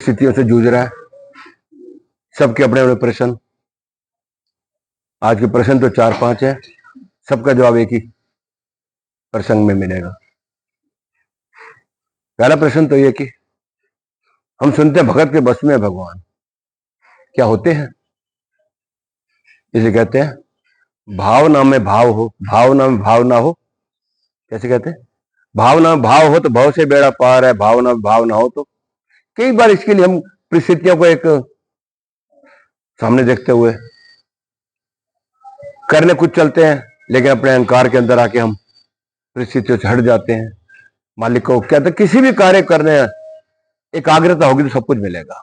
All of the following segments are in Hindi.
परिस्थितियों से जूझ रहा है, सबके अपने अपने प्रश्न। आज के प्रश्न तो 4-5 है, सबका जवाब एक ही प्रसंग में मिलेगा। पहला प्रश्न तो ये कि हम सुनते हैं भगत के बस में है भगवान, क्या होते हैं? इसे कहते हैं भावना में भाव हो, भावना में भाव ना हो। कैसे कहते हैं? भावना में भाव हो तो भाव से बेड़ा पार है, भावना में भाव ना हो तो। कई बार इसके लिए हम परिस्थितियों को एक सामने देखते हुए करने कुछ चलते हैं, लेकिन अपने अहंकार के अंदर आके हम परिस्थितियों से हट जाते हैं। मालिक को कहते किसी भी कार्य करने एकाग्रता होगी तो सब कुछ मिलेगा।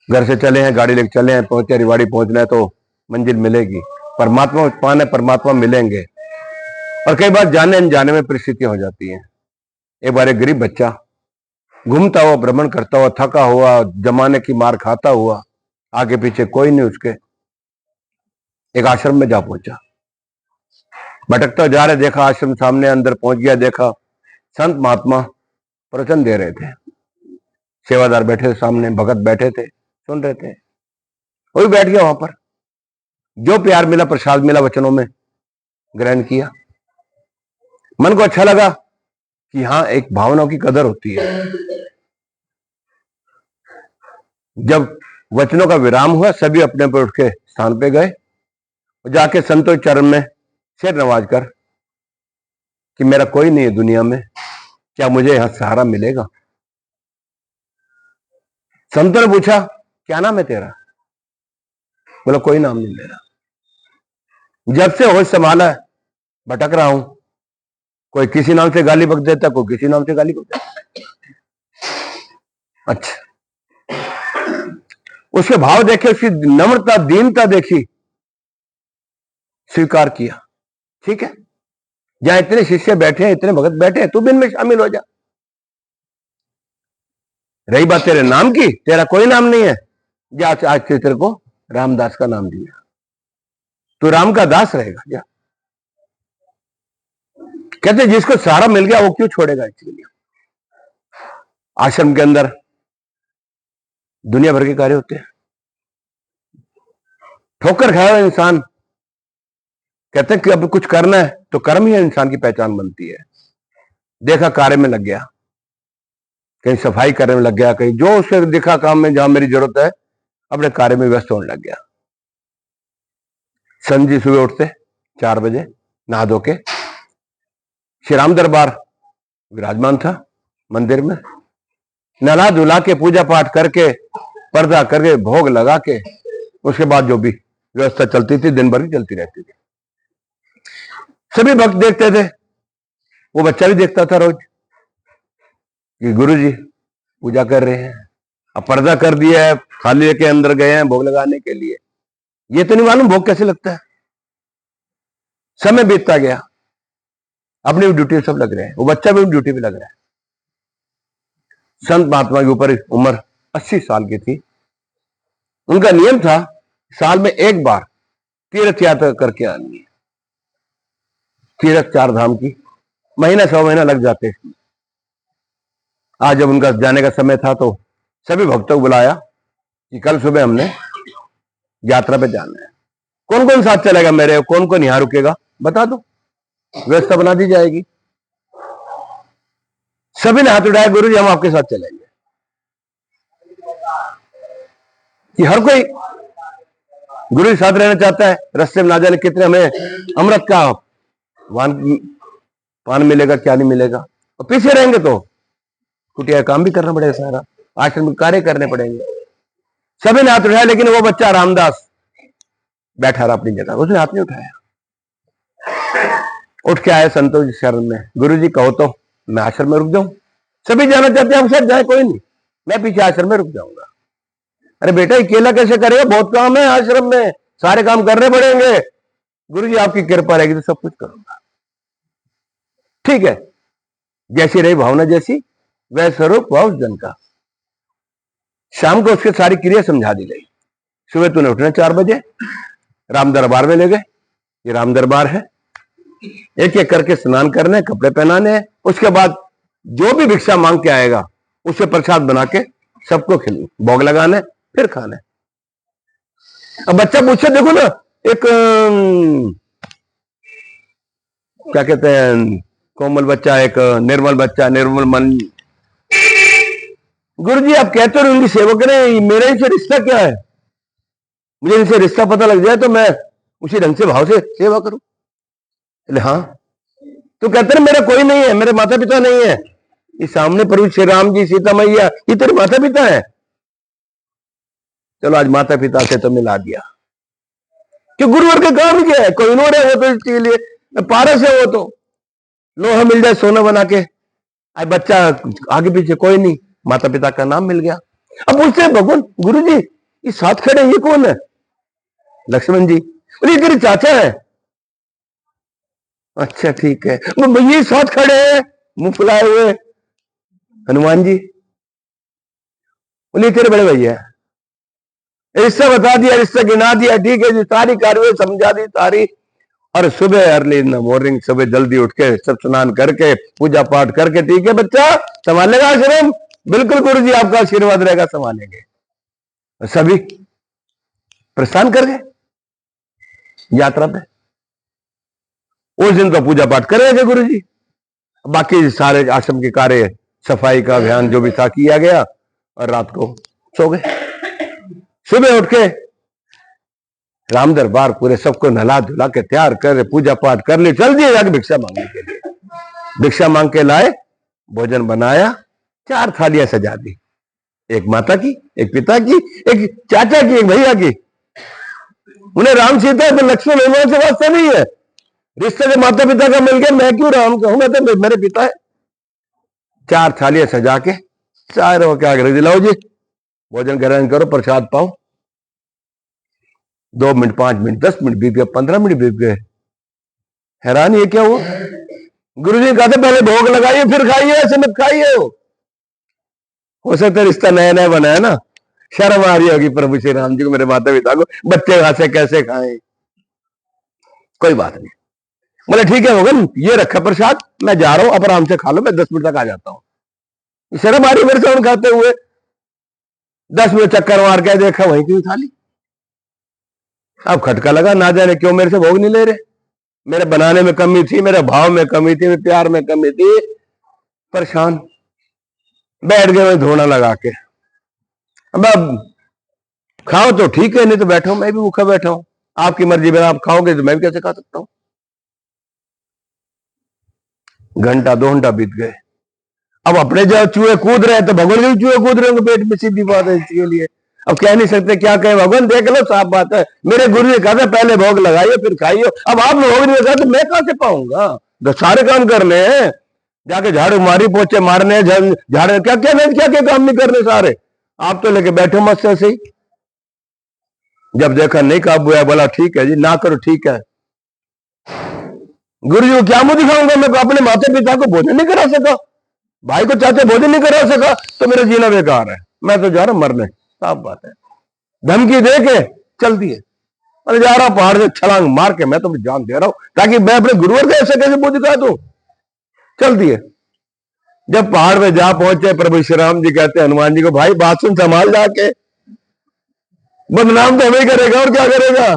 घर से चले हैं, गाड़ी लेके चले हैं, पहुंचे रिवाड़ी पहुंचना है तो मंजिल मिलेगी। परमात्मा पाने परमात्मा मिलेंगे। और कई बार जाने अनजाने में परिस्थितियां हो जाती हैं। एक बार एक गरीब बच्चा घूमता हुआ, भ्रमण करता हुआ, थका हुआ, जमाने की मार खाता हुआ, आगे पीछे कोई नहीं उसके, एक आश्रम में जा पहुंचा। भटकता जा रहे, देखा आश्रम सामने, अंदर पहुंच गया, देखा संत महात्मा प्रवचन दे रहे थे, सेवादार बैठे थे सामने, भगत बैठे थे, सुन रहे थे। वो भी बैठ गया वहां पर। जो प्यार मिला, प्रसाद मिला, वचनों में ग्रहण किया। मन को अच्छा लगा कि हाँ, एक भावनाओं की कदर होती है। जब वचनों का विराम हुआ, सभी अपने पर उठ के स्थान पे गए और जाके संतों के चरण में सिर नवाज कर कि मेरा कोई नहीं है दुनिया में, क्या मुझे यहां सहारा मिलेगा? संतों ने पूछा क्या नाम है तेरा? बोला कोई नाम नहीं मेरा, जब से होश संभाला है भटक रहा हूं। कोई किसी नाम से गाली बक देता, कोई किसी नाम से गाली बक देता। अच्छा, उसके भाव देखे, उसकी नम्रता दीनता देखी, स्वीकार किया। ठीक है, जहां इतने शिष्य बैठे हैं, इतने भगत बैठे हैं, तू भी इनमें शामिल हो जा। रही बात तेरे नाम की, तेरा कोई नाम नहीं है, जा आज से तेरे को रामदास का नाम दिया, तू राम का दास रहेगा। जा। कहते जिसको सहारा मिल गया वो क्यों छोड़ेगा इसके लिए। आश्रम के अंदर दुनिया भर के कार्य होते हैं। ठोकर खाया हुआ इंसान कहते हैं कि अब कुछ करना है तो कर्म ही इंसान की पहचान बनती है। देखा कार्य में लग गया, कहीं सफाई करने में लग गया, कहीं जो उसे दिखा काम में जहां मेरी जरूरत है, अपने कार्य में व्यस्त होने लग गया। संजी सुबह उठते 4 बजे, नहा धो के श्री राम दरबार विराजमान था मंदिर में, नला धुला के पूजा पाठ करके, पर्दा करके, भोग लगा के, उसके बाद जो भी व्यवस्था चलती थी दिन भर की चलती रहती थी। सभी भक्त देखते थे, वो बच्चा भी देखता था रोज कि गुरुजी पूजा कर रहे हैं, अब पर्दा कर दिया है, थाली लेके अंदर गए हैं भोग लगाने के लिए। ये तो नहीं मालूम भोग कैसे लगता है। समय बीतता गया, अपनी ड्यूटी सब लग रहे हैं, वो बच्चा भी ड्यूटी पे लग रहा है। संत महात्मा के ऊपर उम्र 80 साल की थी। उनका नियम था साल में एक बार तीर्थ यात्रा करके आनी है। तीर्थ 4 धाम की, महीना 100 महीना लग जाते। आज जब उनका जाने का समय था तो सभी भक्तों को बुलाया कि कल सुबह हमने यात्रा पे जाना है, कौन कौन साथ चलेगा मेरे, कौन कौन यहां रुकेगा बता दो, व्यवस्था बना दी जाएगी। सभी ने हाथ उठाया, गुरु जी हम आपके साथ चलेंगे। कि हर कोई गुरु के साथ रहना चाहता है। रास्ते में ना जाने कितने हमें अमृत का पान मिलेगा, क्या नहीं मिलेगा, और पीछे रहेंगे तो कुटिया काम भी करना पड़ेगा, सारा आश्रम में कार्य करने पड़ेंगे। सभी ने हाथ उठाया, लेकिन वो बच्चा रामदास बैठा रहा अपनी जगह, उसने हाथ नहीं उठाया। उठ के आए संतों जी शरण में, गुरु जी कहो तो मैं आश्रम में रुक जाऊं। सभी जाना चाहते हैं, हम सब जाए, कोई नहीं, मैं पीछे आश्रम में रुक जाऊंगा। अरे बेटा अकेला कैसे करेगा, बहुत काम है आश्रम में, सारे काम करने पड़ेंगे। गुरु जी आपकी कृपा रहेगी तो सब कुछ करूंगा। ठीक है, जैसी रही भावना, जैसी वह स्वरूप हुआ उस जन का। शाम को उसके सारी क्रिया समझा दी गई। सुबह तूने उठना 4 बजे, राम दरबार में ले गए, ये राम दरबार है, एक एक करके स्नान करने, कपड़े पहनाने हैं। उसके बाद जो भी भिक्षा मांग के आएगा उससे प्रसाद बना के सबको खिल भोग लगाना है, फिर खाना है। अब बच्चा पूछे, देखो ना, एक क्या कहते हैं, कोमल बच्चा, एक निर्मल बच्चा, निर्मल मन। गुरुजी आप कहते हो उनकी सेवा करें, मेरा इनसे रिश्ता क्या है? मुझे इनसे रिश्ता पता लग जाए तो मैं उसी ढंग से भाव से सेवा करूं। बोले हाँ। तो कहते हैं मेरा कोई नहीं है, मेरे माता पिता नहीं है। ये सामने प्रभु श्री राम जी, सीता मैया, ये तेरे माता पिता है। चलो आज माता पिता से तो मिला दिया कि गुरुवर का काम क्या है? कोई इन्होंने हो तो इसके लिए पारस है, वो तो लोहा मिल जाए सोना बना के। आज बच्चा आगे पीछे कोई नहीं, माता पिता का नाम मिल गया। अब पूछते हैं भगवान गुरु जी ये साथ खड़े ये कौन है? लक्ष्मण जी। बोले तेरे चाचा है। अच्छा ठीक है। ये साथ खड़े हैं मुंह फुलाए हुए हनुमान जी। बोले तेरे बड़े भैया। रिश्ता बता दिया, रिश्ता गिना दिया, ठीक है जी, सारी कार्य समझा दी सारी। और सुबह अर्ली इन द मॉर्निंग, सुबह जल्दी उठ के सब स्नान करके पूजा पाठ करके, ठीक है बच्चा संभालेगा आश्रम, बिल्कुल गुरु जी आपका आशीर्वाद रहेगा, संभालेंगे। सभी प्रस्थान कर गए यात्रा पे। उस दिन तो पूजा पाठ कर रहे थे गुरु जी, बाकी सारे आश्रम के कार्य, सफाई का अभियान जो भी था किया गया, और रात को सो गए। सुबह उठ के राम दरबार पूरे सबको नला धुला के तैयार कर, पूजा पाठ कर ली, चल दिए जाके भिक्षा मांगने के लिए। भिक्षा मांग के लाए, भोजन बनाया, 4 थालियां सजा दी, एक माता की, एक पिता की, एक चाचा की, एक भैया की। उन्हें राम सीता तो लक्ष्मण हनुमान से वास्ता नहीं है, रिश्ते से माता पिता का मिल गया, मैं क्यों राम कहूं, मैं तो मेरे पिता है। 4 थालियां सजा के चारों क्या कर दिलाओ जी, भोजन ग्रहण करो, प्रसाद पाओ। 2 मिनट, 5 मिनट, 10 मिनट बीत गए, 15 मिनट बीत गए। हैरान ये क्या हुआ? गुरु जी कहते पहले भोग लगाइए फिर खाइए, ऐसे मत खाइए। हो सकता है रिश्ता नया नया बना है ना, शर्म आ रही होगी प्रभु श्री राम जी को, मेरे माता पिता को, बच्चे खासे कैसे खाएं। कोई बात नहीं। बोले ठीक है होगा, ये रखा प्रसाद, मैं जा रहा हूं, अब आराम से खा लो, मैं 10 मिनट तक आ जाता हूं। शर्म आ रही मेरे से खाते हुए। 10 मिनट चक्कर मार के देखा वहीं क्यों थाली। अब खटका लगा, ना जाने क्यों मेरे से भोग नहीं ले रहे। मेरे बनाने में कमी थी, मेरे भाव में कमी थी, मेरे प्यार में कमी थी। परेशान बैठ गए मैं धोना लगा के। अब खाओ तो ठीक है, नहीं तो बैठो, मैं भी भूखा बैठा हूं, आपकी मर्जी में, आप खाओगे तो मैं भी कैसे खा सकता हूं। घंटा 2 घंटा बीत गए। अब अपने जब चूहे कूद रहे हैं तो भगवान के चूहे कूद रहे होंगे पेट में, सीधी बात है इसके लिए। अब कह नहीं सकते, क्या कहे भगवान, देख लो साफ बात है, मेरे गुरु ने कहा था पहले भोग लगाइए फिर खाइए। अब आपने भोग नहीं लगाया तो मैं कहां से पाऊंगा? तो सारे काम करने हैं, जाके झाड़ू मारी, पोछे मारने, झाड़े, क्या क्या क्या क्या काम नहीं करने सारे। आप तो लेके बैठो मस्त ऐसे ही। जब देखा नहीं काबू है, बोला ठीक है जी, ना करो ठीक है। गुरु जी को क्या मुंह दिखाऊंगा, मैं अपने माता पिता को भोजन नहीं करा सका, भाई को चाचा भोजन नहीं करा सका, तो मेरा जीना बेकार है, मैं तो जा रहा मरने, साफ बात है। धमकी दे के चल दिए, मैं जा रहा पहाड़ से छलांग मार के, मैं तो जान दे रहा हूं, ताकि मैं अपने गुरुवर को ऐसे कैसे मुंह दिखा दूं। चल दिए। जब पहाड़ पे जा पहुंचे, प्रभु श्री राम जी कहते हैं हनुमान जी को, भाई बात सुन, संभाल जाके, बदनाम तो हमें करेगा और क्या करेगा।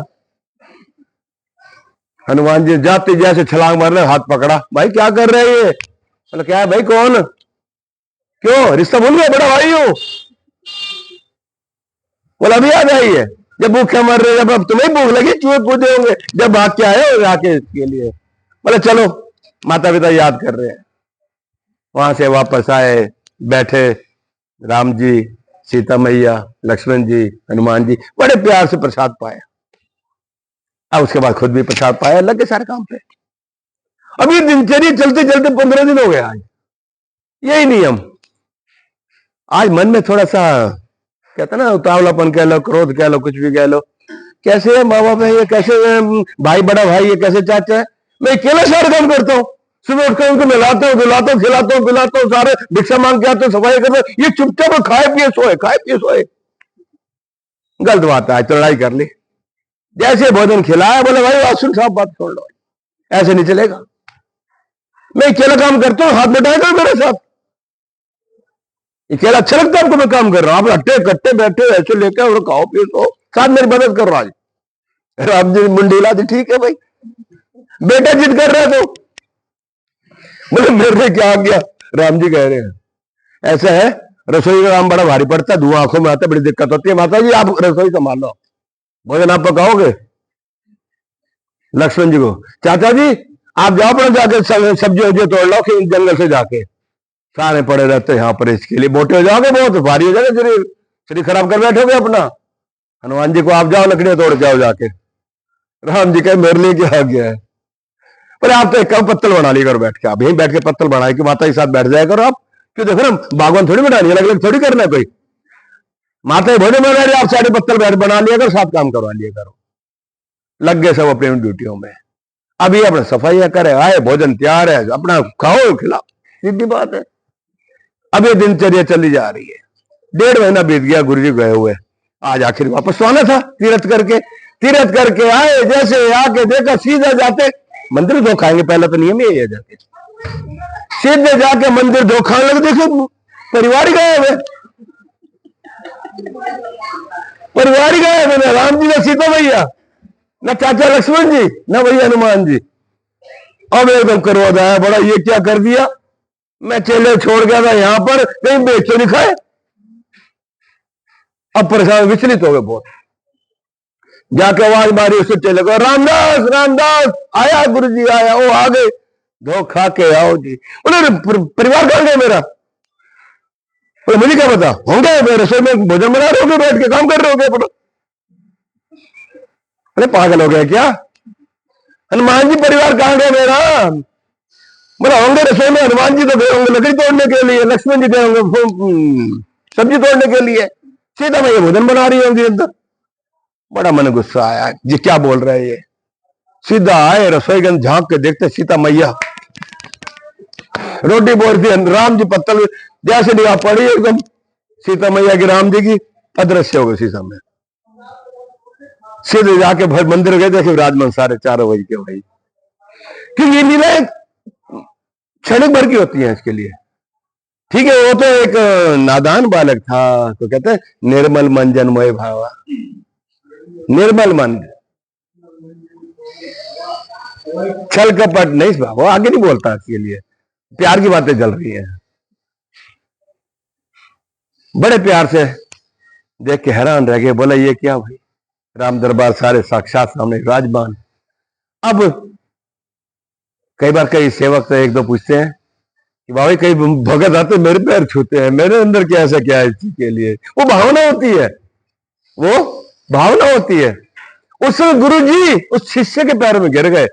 हनुमान जी जाते जैसे छलांग मारने, हाथ पकड़ा, भाई क्या कर रहे हैं ये? बोला क्या है भाई, कौन, क्यों रिश्ता भूल गया, बड़ा भाई हो? बोला अभी याद आई है, जब भूखे मर रहे, जब अब तुम्हें भूख लगी, चूहे कूदे होंगे, जब भाग के आए हो आके इसके लिए। बोले चलो, माता पिता याद कर रहे हैं। वहां से वापस आए, बैठे, राम जी, सीता मैया, लक्ष्मण जी, हनुमान जी, बड़े प्यार से प्रसाद पाया। अब उसके बाद खुद भी प्रसाद पाया, लगे सारे काम पे। अब ये दिनचर्या चलते चलते 15 दिन हो गए। आज यही नियम। आज मन में थोड़ा सा कहते ना, उतावलापन कह लो, क्रोध कह लो, कुछ भी कह लो, कैसे माँ बाप है ये, कैसे भाई बड़ा भाई है, कैसे चाचा है, मैं अकेला सारे काम करता हूँ। सुबह उठकर उनको नहलाता हूँ, धुलाता हूँ, खिलाता हूँ, पिलाता हूँ, सारे भिक्षा मांग के आते हूँ, सफाई करता हूँ, ये चुपचाप खाए पिए सोए, खाए पिए सोए। गलत बात है, तो लड़ाई कर ली। जैसे भोजन खिलाया, बोले भाई आसुन साहब बात छोड़ लो, ऐसे नहीं चलेगा, मैं अकेला काम करता हूँ, हाथ बटाएगा मेरे साथ। अकेला अच्छा लगता है आपको? मैं काम कर रहा हूँ, आप अट्टे कट्टे बैठे ऐसे लेके और खाओ पियो तो साथ मेरी मदद कर रहा है। राम जी मुंडी हिला दी, ठीक है भाई, बेटा जिद कर रहा है तो बोले मेरे से क्या आ गया। राम जी कह रहे हैं ऐसा है, रसोई का काम बड़ा भारी पड़ता है, धुआं आंखों में आता है, बड़ी दिक्कत होती है, माता जी आप रसोई संभाल लो, भोजन आप पकाओगे। लक्ष्मण जी को, चाचा जी आप जाओ अपना जाके सब्जी वब्जी तोड़ लो कि जंगल से जाके, सारे पड़े रहते हैं यहाँ पर, इसके लिए मोटे हो जाओगे, बहुत भारी हो जाएगा शरीर, शरीर खराब कर बैठोगे अपना। हनुमान जी को आप जाओ लकड़ियां तोड़ जाओ जाके। राम जी कहे मेरे लिए क्या आ गया है, पर आप तो एक कम पत्तल बना लिया करो बैठ के, आप यहीं बैठ के पत्तल बनाए कि माता के साथ बैठ जाया करो आप, क्यों देखो ना बागवान थोड़ी बनानी है, अलग अलग थोड़ी करना है कोई, माता भोजन बना रही आप सारे पत्तल बैठ बना लिया करो, साथ काम करवा लिया करो। लग गए सब अपनी ड्यूटियों में, अभी अपने सफाइयां करे, आए भोजन तैयार है, अपना खाओ खिलाओ, सीधी बात है। अब ये दिनचर्या चली जा रही है, 1.5 महीना बीत गया गुरु जी गए हुए, आज आखिर वापस तो आना था, तीरथ करके आए, जैसे आके देखा सीधा जाते मंदिर धो खाएंगे, पहले तो नियम यही है, जाके सीधे जाके मंदिर धो खाने लगे, देखो परिवार गए हुए, परिवार गए हुए, ना राम जी ना सीता मैया, ना चाचा लक्ष्मण जी, ना भैया हनुमान जी। अब एकदम क्रोध आया बड़ा, ये क्या कर दिया, मैं चेले छोड़ गया था यहाँ पर, कहीं बेच तो नहीं खाए। अब परेशान विचलित हो गए बहुत, जाके आवाज मारी उससे चेले को, रामदास रामदास आया, गुरु जी आया, वो आ गए, धो खा के आओ जी। बोले परिवार कहाँ गया मेरा, बोले मुझे क्या पता, होंगे मैं रसोई में भोजन बना रहे होगे, बैठ के काम कर रहे होगे। अरे पागल हो गया क्या, हनुमान जी परिवार कहाँ गया मेरा, बोला होंगे रसोई में, हनुमान जी तो गए होंगे लकड़ी तोड़ने के लिए, लक्ष्मण जी गए होंगे सब्जी तोड़ने के लिए, सीता मैया भोजन बना रही होंगी अंदर। बड़ा मन गुस्सा आया, जी क्या बोल रहे हैं ये, सीधा आए रसोई के झांक के देखते सीता मैया रोटी बोलती है, राम जी पत्तल जैसे निगाह पड़ी एकदम सीता मैया की, राम जी की अदृश्य हो गई शीशा में। सीधे जाके भर मंदिर गए, देखे विराजमान सारे चारों वही के वही, क्योंकि ये लीलाएं क्षणिक भर की होती है इसके लिए, ठीक है। वो तो एक नादान बालक था, तो कहते हैं निर्मल मन जन मोह भावा, निर्मल मन, छल कपट नहीं, वो आगे नहीं बोलता, इसके लिए प्यार की बातें चल रही हैं। बड़े प्यार से देख के हैरान रह गए, बोला ये क्या भाई, राम दरबार सारे साक्षात सामने विराजमान। अब कई बार कई सेवक तो एक दो पूछते हैं कि बाबा कई भगत आते मेरे पैर छूते हैं, मेरे अंदर क्या ऐसा क्या है, इसी के लिए वो भावना होती है, वो भावना होती है। उस गुरु जी उस शिष्य के पैरों में गिर गए,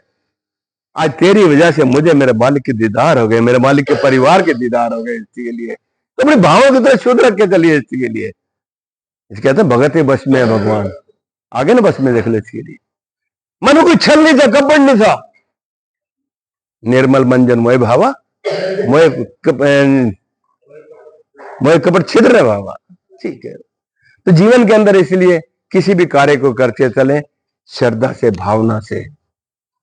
आज तेरी वजह से मुझे मेरे मालिक के दीदार हो गए, मेरे मालिक के परिवार के दीदार हो गए, इसी के लिए तो अपनी भावों की तरह शुद्ध रख के चलिए, इसी के लिए इस कहते हैं भगत ही बस में है भगवान, आगे ना बस में देख ले, इसके लिए मनु कोई छल नहीं था, कपट नहीं था, निर्मल मंजन मोह भावा, मोह कपट छिद्र है भावा, ठीक है। तो जीवन के अंदर इसलिए किसी भी कार्य को करते चले श्रद्धा से, भावना से,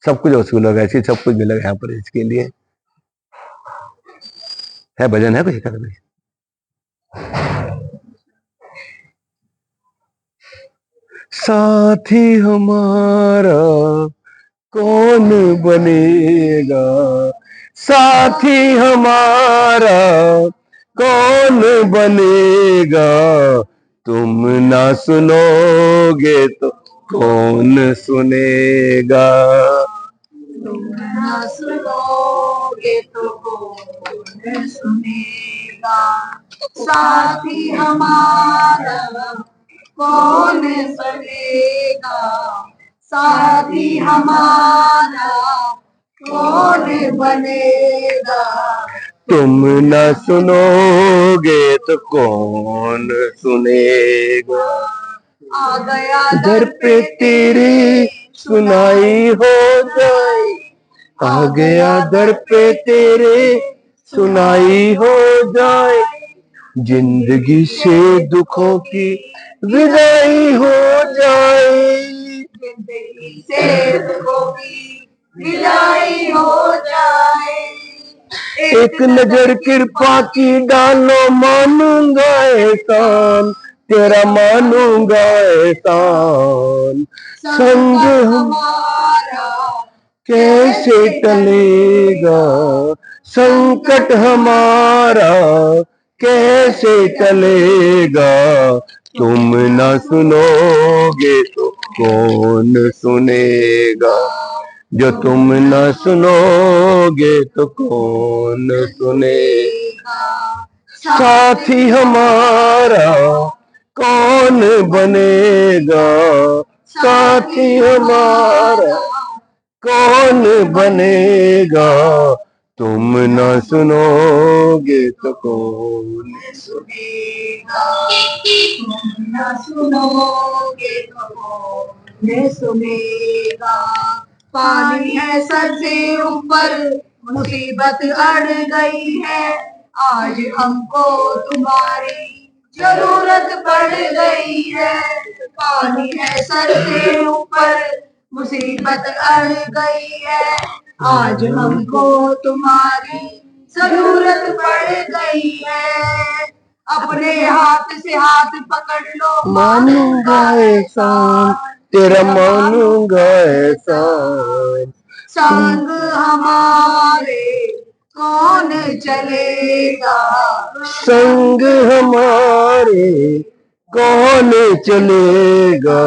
सब कुछ वसूल होगा, ऐसी सब कुछ मिलेगा यहाँ पर, इसके लिए है भजन है कोई कर भाई। साथी हमारा कौन बनेगा, साथी हमारा कौन बनेगा, तुम ना सुनोगे तो कौन सुनेगा, तुम ना सुनोगे तो कौन सुनेगा, साथी हमारा कौन बनेगा, साथी हमारा कौन बनेगा, तुम न सुनोगे तो कौन सुनेगा, आ गया दर पे तेरे सुनाई हो जाए, आ गया दर पे तेरे सुनाई हो जाए, जिंदगी से दुखों की विदाई हो जाए, जिंदगी से दुखों की विदाई हो जाए, एक नजर कृपा की डालो, मानूंगा एहसान तेरा, मानूंगा एहसान। संग हमारा कैसे टलेगा, संकट हमारा कैसे टलेगा, तुम न सुनोगे तो कौन सुनेगा, जो तुम न सुनोगे तो कौन सुनेगा। साथी हमारा कौन बनेगा, साथी हमारा कौन बनेगा, तुम न सुनोगे तो कौन सुनेगा। तुम न सुनोगे तो कौन सुनेगा। पानी है सर से ऊपर, मुसीबत अड़ गई है, आज हमको तुम्हारी जरूरत पड़ गई है। पानी है सर से ऊपर, मुसीबत अड़ गई है, आज हमको तुम्हारी जरूरत पड़ गई है। अपने हाथ से हाथ पकड़ लो, मानूंगा एहसान तेरा, मानूंगा एहसान। संग हमारे कौन चलेगा, संग हमारे कौन चलेगा,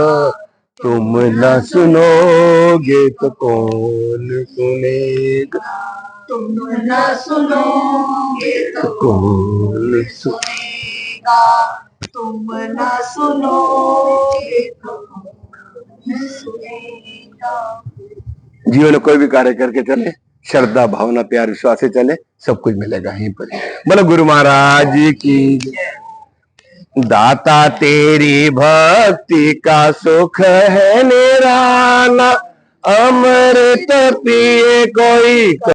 तुम न सुनोगे तो कौन सुनेगा, तुम न सुनोगे तो कौन सुनेगा। तुम न सुनोगे तो कौन सुनेगा। जीवन में कोई भी कार्य करके चले, श्रद्धा भावना प्यार विश्वास से चले, सब कुछ मिलेगा यहीं पर। बोलो गुरु महाराज की। दाता तेरी भक्ति का सुख है निराला, अमृत पिए कोई